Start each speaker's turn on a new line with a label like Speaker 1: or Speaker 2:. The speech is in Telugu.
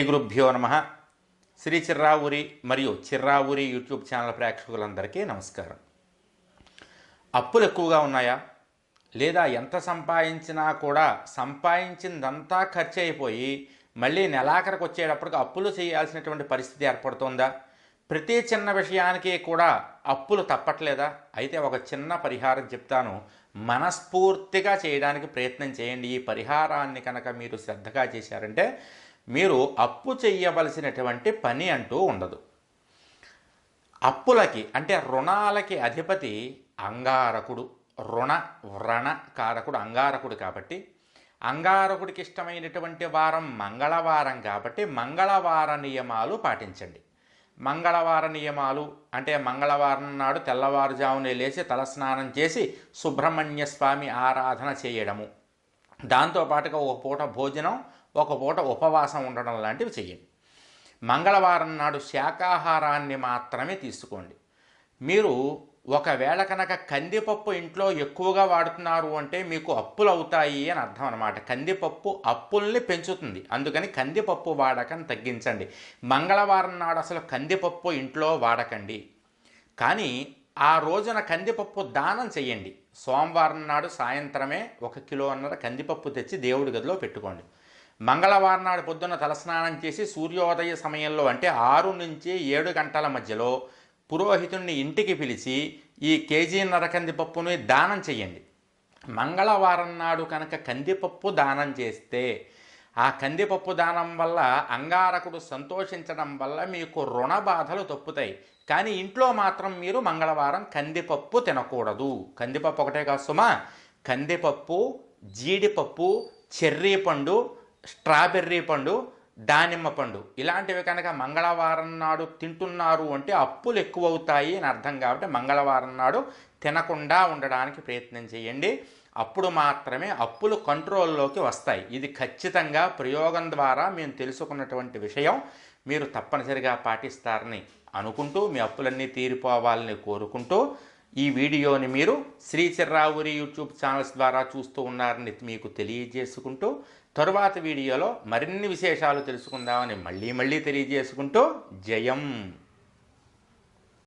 Speaker 1: గురుభ్యో నమః. శ్రీ చిర్రావూరి మరియు చిర్రావూరి యూట్యూబ్ ఛానల్ ప్రేక్షకులందరికీ నమస్కారం. అప్పులు ఎక్కువగా ఉన్నాయా, లేదా ఎంత సంపాదించినా కూడా సంపాదించిందంతా ఖర్చు అయిపోయి మళ్ళీ నెలాఖరికి వచ్చేటప్పటికి అప్పులు చేయాల్సినటువంటి పరిస్థితి ఏర్పడుతుందా? ప్రతి చిన్న విషయానికి కూడా అప్పులు తప్పట్లేదా? అయితే ఒక చిన్న పరిహారం చెప్తాను, మనస్ఫూర్తిగా చేయడానికి ప్రయత్నం చేయండి. ఈ పరిహారాన్ని కనుక మీరు శ్రద్ధగా చేశారంటే మీరు అప్పు చెయ్యవలసినటువంటి పని అంటూ ఉండదు. అప్పులకి అంటే రుణాలకి అధిపతి అంగారకుడు, వ్రణ కారకుడు అంగారకుడు. కాబట్టి అంగారకుడికి ఇష్టమైనటువంటి వారం మంగళవారం కాబట్టి మంగళవార నియమాలు పాటించండి. మంగళవార నియమాలు అంటే మంగళవారం నాడు తెల్లవారుజామునే లేచి తలస్నానం చేసి సుబ్రహ్మణ్య స్వామి ఆరాధన చేయడము, దాంతోపాటుగా ఒక పూట భోజనం, ఒక పూట ఉపవాసం ఉండడం లాంటివి చేయండి. మంగళవారం నాడు శాకాహారాన్ని మాత్రమే తీసుకోండి. మీరు ఒకవేళ కనుక కందిపప్పు ఇంట్లో ఎక్కువగా వాడుతున్నారు అంటే మీకు అప్పులు అవుతాయి అని అర్థం అనమాట. కందిపప్పు అప్పుల్ని పెంచుతుంది, అందుకని కందిపప్పు వాడకం తగ్గించండి. మంగళవారం నాడు అసలు కందిపప్పు ఇంట్లో వాడకండి. కానీ ఆ రోజున కందిపప్పు దానం చేయండి. సోమవారం నాడు సాయంత్రమే 1.5 కిలో కందిపప్పు తెచ్చి దేవుడి గదిలో పెట్టుకోండి. మంగళవారం నాడు పొద్దున్న తలస్నానం చేసి సూర్యోదయ సమయంలో అంటే 6 నుంచి 7 గంటల మధ్యలో పురోహితుడిని ఇంటికి పిలిచి ఈ 1.5 కేజీ కందిపప్పుని దానం చేయండి. మంగళవారం నాడు కనుక కందిపప్పు దానం చేస్తే ఆ కందిపప్పు దానం వల్ల అంగారకుడు సంతోషించడం వల్ల మీకు రుణ బాధలు తప్పుతాయి. కానీ ఇంట్లో మాత్రం మీరు మంగళవారం కందిపప్పు తినకూడదు. కందిపప్పు ఒకటే కాదు సుమా, కందిపప్పు, జీడిపప్పు, చెర్రీ పండు, స్ట్రాబెర్రీ పండు, దానిమ్మ పండు ఇలాంటివి కనుక మంగళవారం నాడు తింటున్నారు అంటే అప్పులు ఎక్కువ అవుతాయి అని అర్థం. కాబట్టి మంగళవారం నాడు తినకుండా ఉండడానికి ప్రయత్నం చేయండి. అప్పుడు మాత్రమే అప్పులు కంట్రోల్లోకి వస్తాయి. ఇది ఖచ్చితంగా ప్రయోగం ద్వారా మేము తెలుసుకున్నటువంటి విషయం. మీరు తప్పనిసరిగా పాటిస్తారని అనుకుంటూ మీ అప్పులన్నీ తీరిపోవాలని కోరుకుంటూ ఈ వీడియోని మీరు శ్రీ చిర్రావూరి యూట్యూబ్ ఛానల్స్ ద్వారా చూస్తూ ఉన్నారని మీకు తెలియజేసుకుంటూ తరువాత వీడియోలో మరిన్ని విశేషాలు తెలుసుకుందామని మళ్ళీ తెలియజేసుకుంటూ జయం.